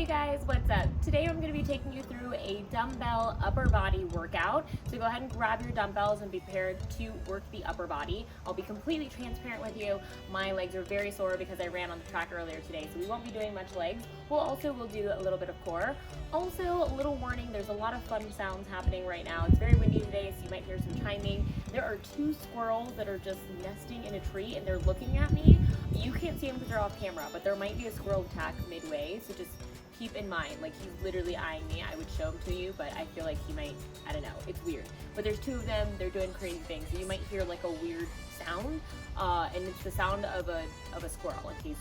Guys, what's up? Today I'm going to be taking you through a dumbbell upper body workout. So go ahead and grab your dumbbells and be prepared to work the upper body. I'll be completely transparent with you. My legs are very sore because I ran on the track earlier today, so we won't be doing much legs. We'll do a little bit of core. Also, a little warning, there's a lot of fun sounds happening right now. It's very windy today, so you might hear some chiming. There are two squirrels that are just nesting in a tree and they're looking at me. You can't see them because they're off camera, but there might be a squirrel attack midway, so just keep in mind, like, he's literally eyeing me. I would show him to you, but I feel like he might, I don't know, it's weird. But there's two of them, they're doing crazy things. So you might hear like a weird sound, and it's the sound of a squirrel, in case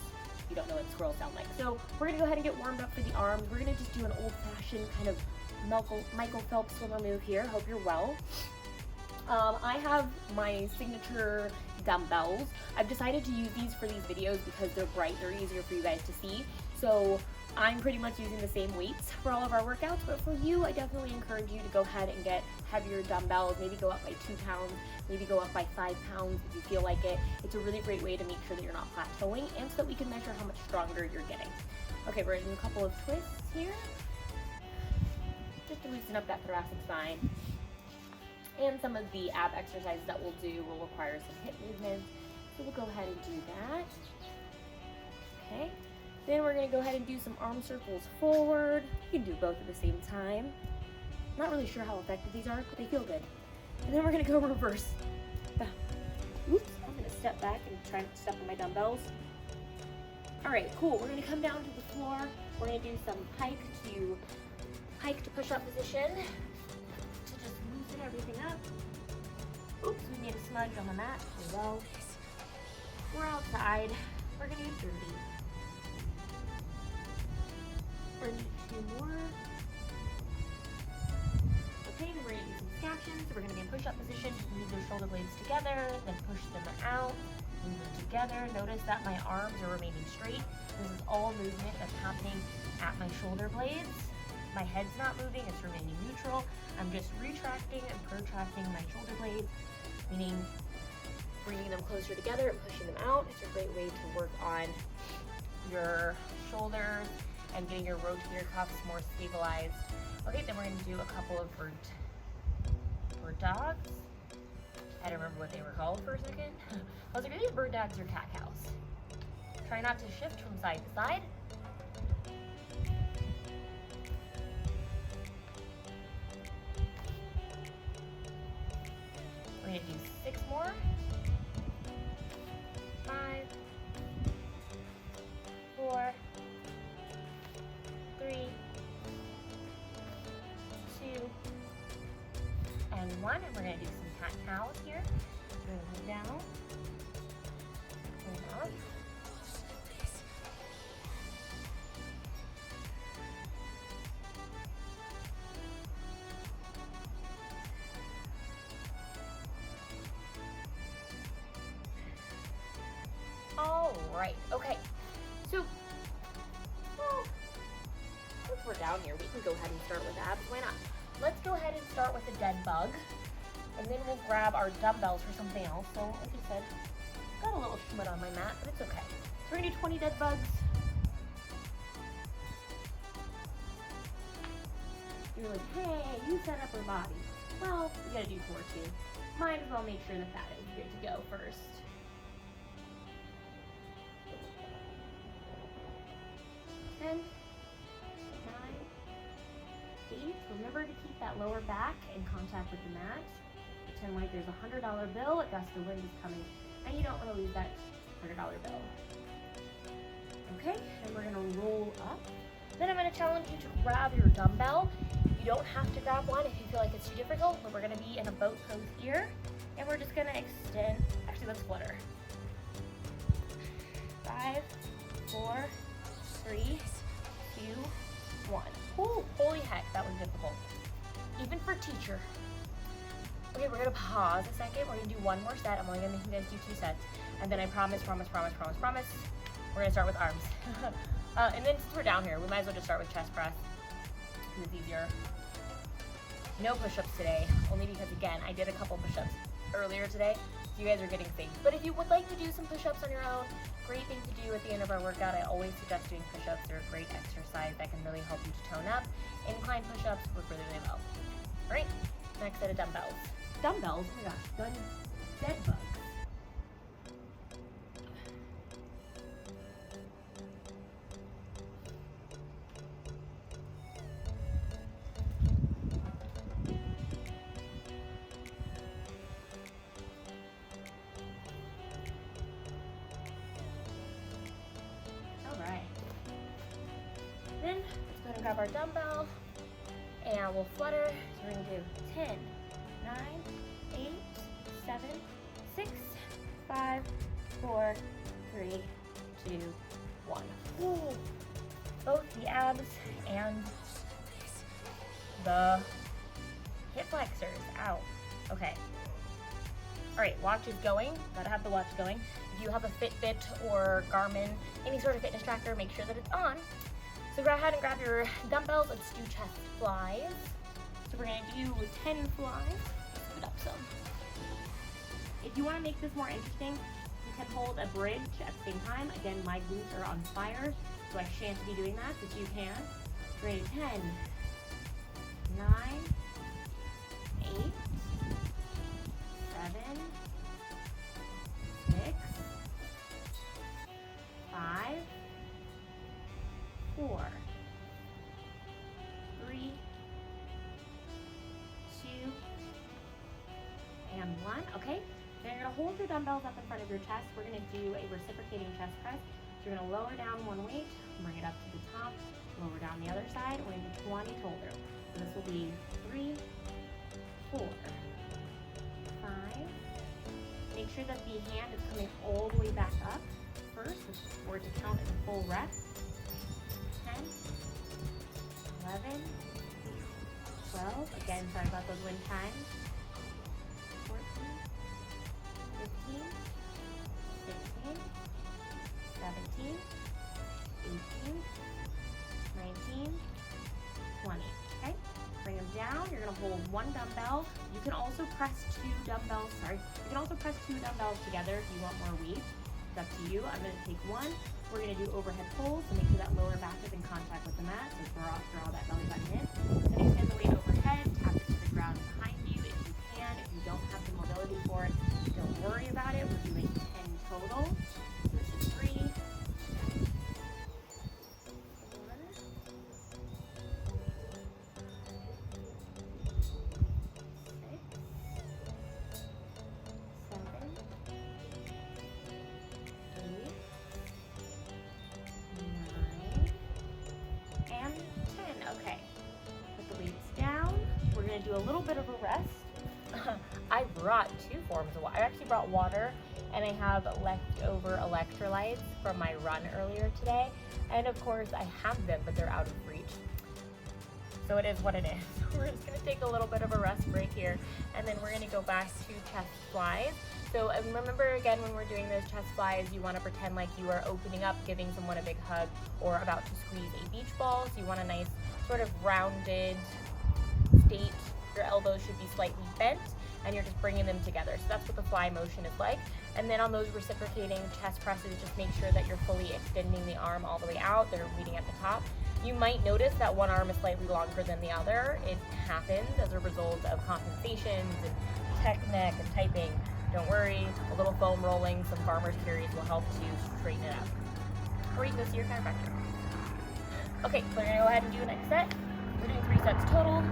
you don't know what squirrels sound like. So we're gonna go ahead and get warmed up for the arms. We're gonna just do an old-fashioned kind of Michael Phelps swimmer move here. Hope you're well. I have my signature dumbbells. I've decided to use these for these videos because they're bright, they're easier for you guys to see. So I'm pretty much using the same weights for all of our workouts, but for you, I definitely encourage you to go ahead and get heavier dumbbells, maybe go up by 2 pounds, maybe go up by 5 pounds if you feel like it. It's a really great way to make sure that you're not plateauing and so that we can measure how much stronger you're getting. Okay, we're gonna do a couple of twists here, just to loosen up that thoracic spine. And some of the ab exercises that we'll do will require some hip movements, so we'll go ahead and do that. Okay. Then we're going to go ahead and do some arm circles forward. You can do both at the same time. Not really sure how effective these are, but they feel good. And then we're going to go reverse. Oops, I'm going to step back and try not to step on my dumbbells. All right, cool. We're going to come down to the floor. We're going to do some pike to push-up position to just loosen everything up. Oops, we made a smudge on the mat. There we go. We're outside. We're going to get dirty. We're going to do 2 more. Okay, then we're going to do some scaptions. So we're going to be in push-up position. Move those shoulder blades together, then push them out, move them together. Notice that my arms are remaining straight. This is all movement that's happening at my shoulder blades. My head's not moving, it's remaining neutral. I'm just retracting and protracting my shoulder blades, meaning bringing them closer together and pushing them out. It's a great way to work on your shoulders and getting your rotator cuffs more stabilized. Okay, then we're going to do a couple of bird dogs. I don't remember what they were called for a second. I was like, are they bird dogs or cat cows? Try not to shift from side to side. We're going to do 6 more. 5, 4, 3, 2, and 1. And we're going to do some cat-cows here. We're going to move down. Hold on. All right, okay. So, since we're down here, we can go ahead and start with abs. Why not? Let's go ahead and start with a dead bug, and then we'll grab our dumbbells for something else. So, like I said, got a little schmut on my mat, but it's okay. So we're gonna do 20 dead bugs. You're like, hey, you said upper body. Well, we gotta do core too. Might as well make sure that that is good to go first. 10, 9, 8. Remember to keep that lower back in contact with the mat. Pretend like there's a $100 bill, a gust of wind is coming, and you don't want to lose that $100 bill. Okay, and we're gonna roll up. Then I'm gonna challenge you to grab your dumbbell. You don't have to grab one if you feel like it's too difficult, but we're gonna be in a boat pose here, and we're just gonna extend. Actually, let's flutter. 5, 4, 3, 2, 1. Ooh, holy heck, that was difficult. Even for teacher. Okay, we're gonna pause a second. We're gonna do 1 more set. I'm only gonna make you guys do 2 sets. And then I promise, we're gonna start with arms. And then since we're down here, we might as well just start with chest press. It's easier. No push-ups today, only because, again, I did a couple push-ups earlier today, you guys are getting things. But if you would like to do some push-ups on your own, great thing to do at the end of our workout. I always suggest doing push-ups. They're a great exercise that can really help you to tone up. Incline push-ups work really, really well. All right, next set of dumbbells. Dumbbells, oh my gosh, dead bugs. Then let's go ahead and grab our dumbbell and we'll flutter. So we're gonna do 10, 9, 8, 7, 6, 5, 4, 3, 2, 1. Ooh. Both the abs and the hip flexors. Ow. Okay. All right, watch is going. Gotta have the watch going. If you have a Fitbit or Garmin, any sort of fitness tracker, make sure that it's on. So go ahead and grab your dumbbells. Let's do chest flies. So we're gonna do 10 flies. Let's scoot up some. If you wanna make this more interesting, you can hold a bridge at the same time. Again, my glutes are on fire, so I shan't be doing that, but you can. We're gonna do 10, 9, 8, 7, 6, 5, 4, 3, 2, and 1. Okay, then you're gonna hold your dumbbells up in front of your chest. We're gonna do a reciprocating chest press. So you're gonna lower down one weight, bring it up to the top, lower down the other side. We're gonna do 20 total. So this will be 3, 4, 5. Make sure that the hand is coming all the way back up first, for it to count as a full rep. 10, 11, 12. Again, sorry about those wind chimes. 14, 15, 16, 17, 18, 19, 20. Okay, bring them down. You're gonna hold one dumbbell. You can also press two dumbbells. You can also press two dumbbells together if you want more weight. It's up to you. I'm gonna take one. We're gonna do overhead pulls to make sure that lower back is in contact with the mat. So draw that belly button in. Then extend the weight overhead, tap it to the ground behind you if you can. If you don't have the mobility for it, don't worry about it. We're doing 10 total. So this is 3, 4, do a little bit of a rest. I brought 2 forms of water. I actually brought water, and I have leftover electrolytes from my run earlier today. And of course I have them, but they're out of reach. So it is what it is. We're just gonna take a little bit of a rest break here, and then we're gonna go back to chest flies. So remember again, when we're doing those chest flies, you wanna pretend like you are opening up, giving someone a big hug, or about to squeeze a beach ball. So you want a nice sort of rounded state. Your elbows should be slightly bent, and you're just bringing them together. So that's what the fly motion is like. And then on those reciprocating chest presses, just make sure that you're fully extending the arm all the way out. They're meeting at the top. You might notice that one arm is slightly longer than the other. It happens as a result of compensations and technique and typing. Don't worry, a little foam rolling, some farmer's carries will help to straighten it up. Or you can go see your chiropractor. Okay, so we're gonna go ahead and do the next set. We're doing 3 sets total.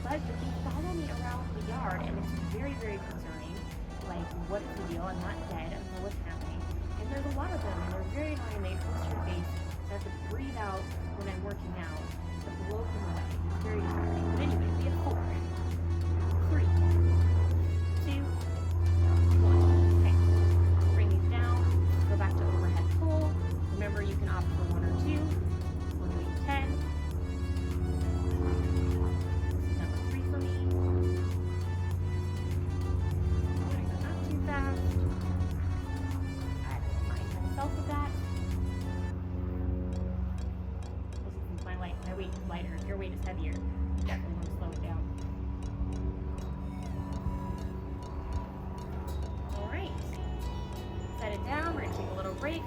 But they follow me around the yard, and it's very, very concerning. Like, what is the deal? I'm not dead. I don't know what's happening. And there's a lot of them, and they're very annoying. They twist your face. So I have to breathe out when I'm working out to blow them away. It's very distracting. But anyway, be at 4, 3, 2, 1. Okay. Bring these down. Go back to overhead pull. Remember, you can opt for 1 or 2. We're doing 10. This is number 3 for me. I'm gonna go not too fast. I don't mind myself with that. Since my weight is lighter, if your weight is heavier, you definitely want to slow it down. All right. Set it down. We're gonna take a little break,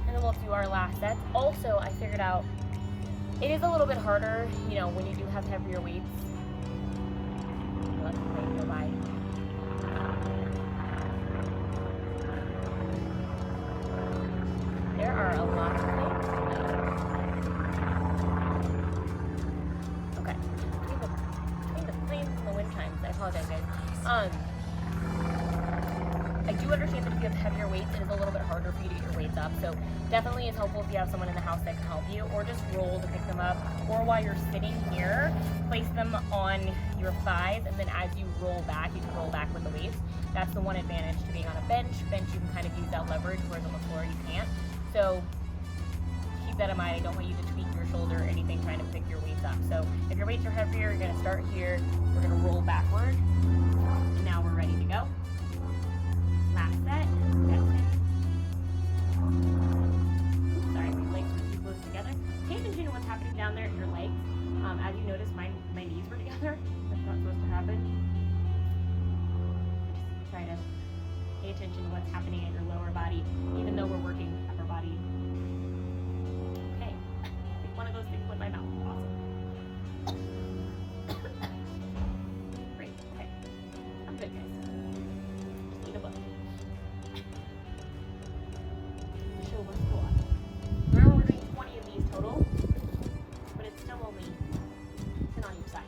and then we'll do our last set. Also, I figured out it is a little bit harder, you know, when you do have heavier weights. Let the plate go by. There are a lot of things to know. Okay. Between the planes and the wind chimes, I apologize, guys. I do understand that if you have heavier weights, it is a little bit harder for you to get your weights up. So definitely it's helpful if you have someone in the house that can help you, or just roll to pick them up. Or while you're sitting here, place them on your thighs, and then as you roll back, you can roll back with the weights. That's the one advantage to being on a bench. Bench, you can kind of use that leverage, whereas on the floor you can't. So keep that in mind. I don't want you to tweak your shoulder or anything trying to pick your weights up. So if your weights are heavier, you're gonna start here. We're gonna roll backward. And now we're ready to go. Last set. That's it. Oops, sorry, my legs were too close together. Pay attention to what's happening down there at your legs. As you notice, my knees were together. That's not supposed to happen. Just try to pay attention to what's happening at your lower body, even though we're working upper body. Okay. Pick one of those things, put in my mouth. Awesome. Great. Okay. I'm good, guys. Just eat a book. The show must go on. Remember, we're doing 20 of these total, but it's still only 10 on each side.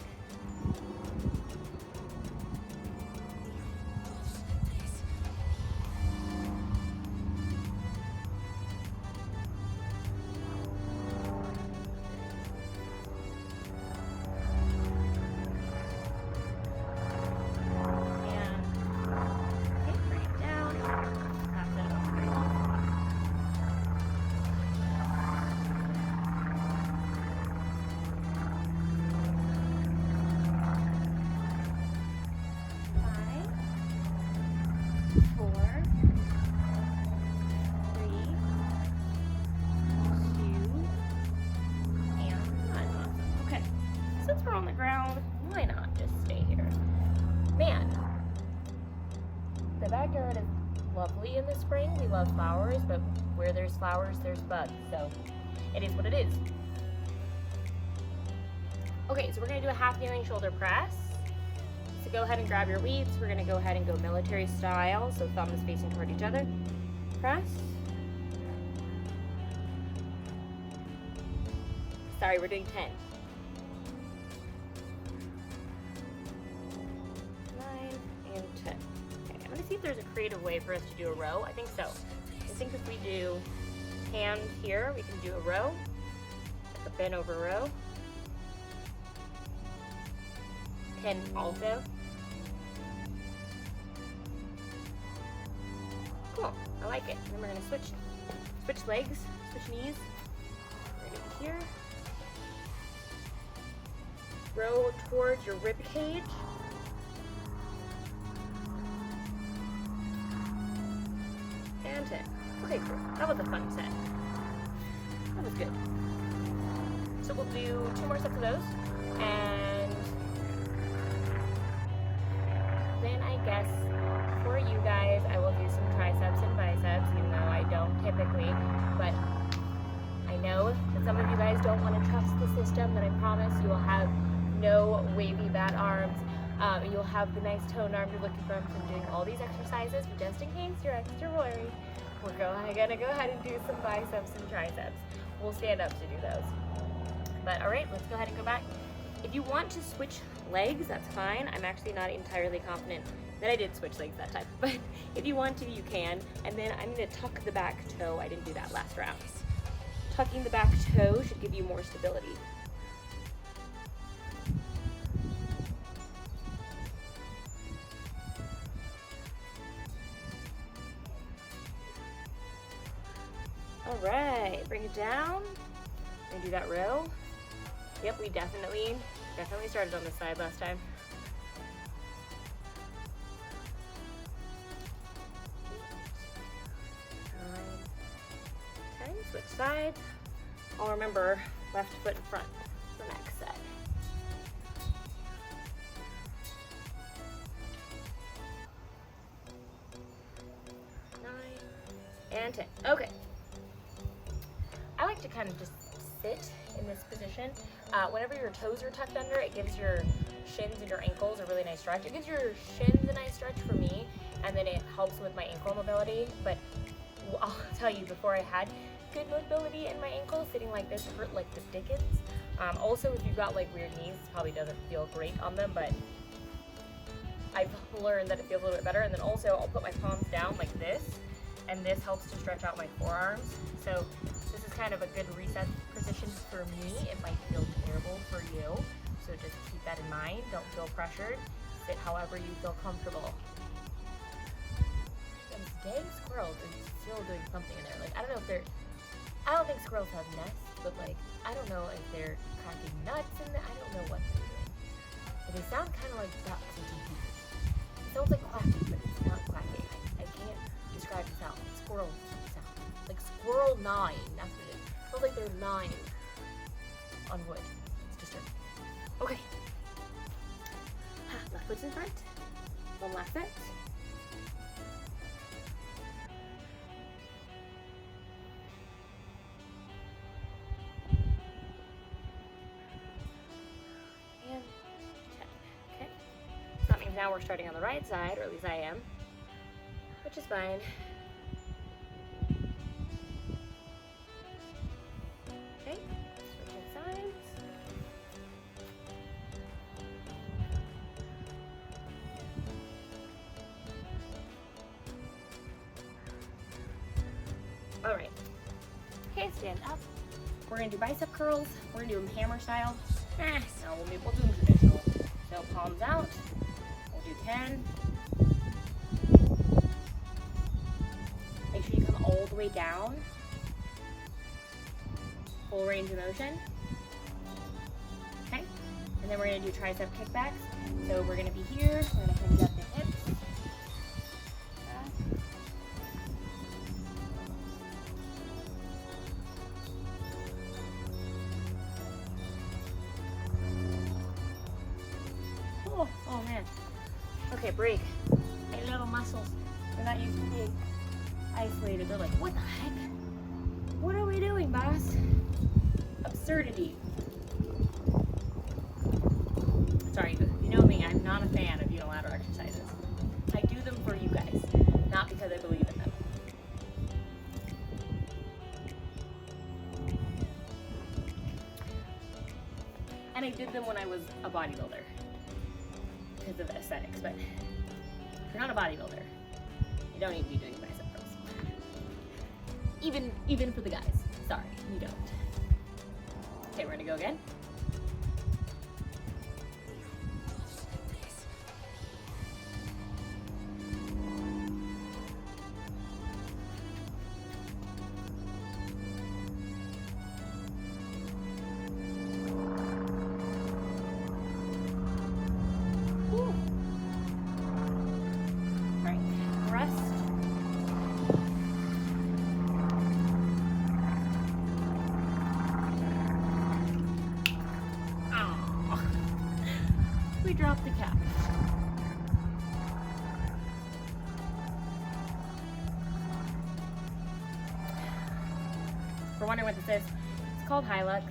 On the ground, why not just stay here? Man, the backyard is lovely in the spring. We love flowers, but where there's flowers, there's bugs. So it is what it is. Okay, so we're gonna do a half kneeling shoulder press. So go ahead and grab your weights. We're gonna go ahead and go military style. So thumb is facing toward each other. Press. Sorry, we're doing 10. 10. Okay, I'm gonna see if there's a creative way for us to do a row. I think so. I think if we do hand here, we can do a row, like a bent over row. 10 also. Cool, I like it. Then we're gonna switch legs, switch knees. We're gonna be here. Row towards your rib cage. And 10. Okay, cool. That was a fun set. That was good. So we'll do 2 more sets of those. And then I guess for you guys, I will do some triceps and biceps, even though I don't typically. But I know that some of you guys don't want to trust the system, but I promise you will have no wavy bat arms. You'll have the nice toned arm you're looking for from doing all these exercises, but just in case you're extra worried, we're gonna go ahead and do some biceps and triceps. We'll stand up to do those. But all right, let's go ahead and go back. If you want to switch legs, that's fine. I'm actually not entirely confident that I did switch legs that time, but if you want to, you can. And then I'm gonna tuck the back toe. I didn't do that last round. Tucking the back toe should give you more stability. All right, bring it down and do that row. Yep, we definitely started on this side last time. 8, 9, 10, switch sides. I'll remember left foot in front for the next set. 9 and 10. Okay. I like to kind of just sit in this position. Whenever your toes are tucked under, it gives your shins and your ankles a really nice stretch. It gives your shins a nice stretch for me, and then it helps with my ankle mobility. But I'll tell you, before I had good mobility in my ankles, sitting like this hurt like the dickens. Also, if you've got like weird knees, it probably doesn't feel great on them, but I've learned that it feels a little bit better. And then also, I'll put my palms down like this, and this helps to stretch out my forearms. So this is kind of a good reset position for me. It might feel terrible for you, so just keep that in mind. Don't feel pressured. Sit however you feel comfortable. Those dang squirrels are still doing something in there. Like, I don't think squirrels have nests, but like, I don't know if they're cracking nuts in there. I don't know what they're doing. But they sound kind of like ducks and geese. It sounds like quacking, but it's not quacking. I can't describe the sound. Squirrel sound. Like squirrel gnawing. That's what it is. It sounds like they're gnawing on wood. It's disturbing. Okay. Left foot's in front. One last set. And 10. Okay. So that means now we're starting on the right side, or at least I am, which is fine. Okay, switching sides. All right. Okay, stand up. We're gonna do bicep curls. We're gonna do them hammer style. No, we'll do them traditional. So palms out. We'll do 10. Make sure you come all the way down. Full range of motion. Okay. And then we're gonna do tricep kickbacks. So we're gonna be here. We're gonna hinge up the hips. Oh man. Okay, break. My little muscles. They're not used to being isolated. They're like, what the heck? What are we doing, boss? Absurdity. Sorry, you know me, I'm not a fan of unilateral exercises. I do them for you guys, not because I believe in them. And I did them when I was a bodybuilder, because of aesthetics, but if you're not a bodybuilder, you don't need to be doing bicep curls. Even for the guys. Sorry, you don't. Okay, we're gonna go again. We dropped the cap. If you're wondering what this is, it's called Hilux.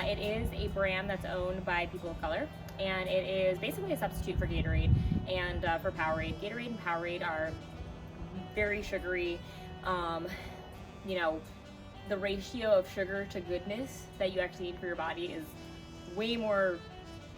It is a brand that's owned by people of color, and it is basically a substitute for Gatorade and for Powerade. Gatorade and Powerade are very sugary. You know, the ratio of sugar to goodness that you actually need for your body is way more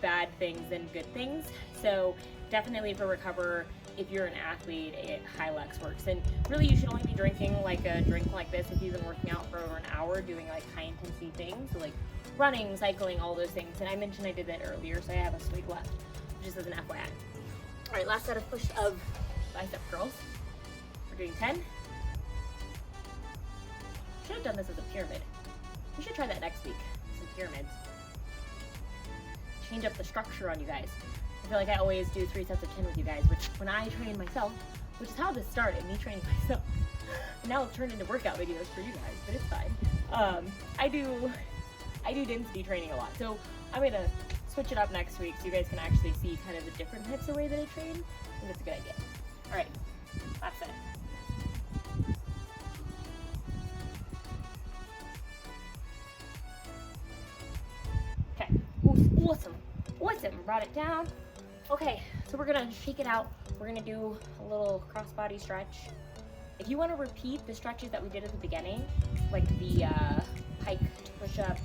bad things than good things. So definitely for recover, if you're an athlete, Hilux works. And really you should only be drinking like a drink like this if you've been working out for over an hour doing like high intensity things, so like running, cycling, all those things. And I mentioned I did that earlier, so I have a swig left, just as an FYI. All right, last set of bicep curls. We're doing 10. should have done this as a pyramid. We should try that next week, some pyramids. Change up the structure on you guys. I feel like I always do 3 sets of 10 with you guys, which when I train myself, which is how this started, me training myself. And now it's turned into workout videos for you guys, but it's fine. I do density training a lot, so I'm gonna switch it up next week so you guys can actually see kind of the different types of way that I train. I think that's a good idea. All right, last set. Okay, awesome, brought it down. Okay, so we're gonna shake it out. We're gonna do a little crossbody stretch. If you wanna repeat the stretches that we did at the beginning, like the pike push-up,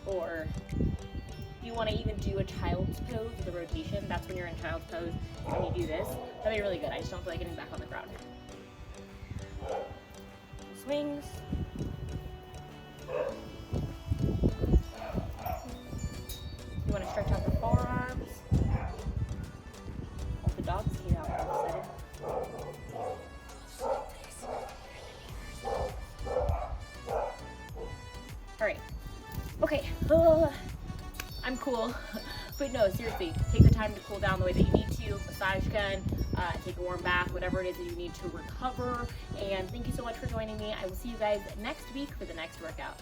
or if you wanna even do a child's pose with a rotation, that's when you're in child's pose and you do this, that'd be really good. I just don't feel like getting back on the ground. Swings. You wanna stretch out the forearms. All the dogs came out all of a sudden. Alright, okay, I'm cool, but no, seriously, take the time to cool down the way that you need to, massage gun, take a warm bath, whatever it is that you need to recover, and thank you so much for joining me. I will see you guys next week for the next workout.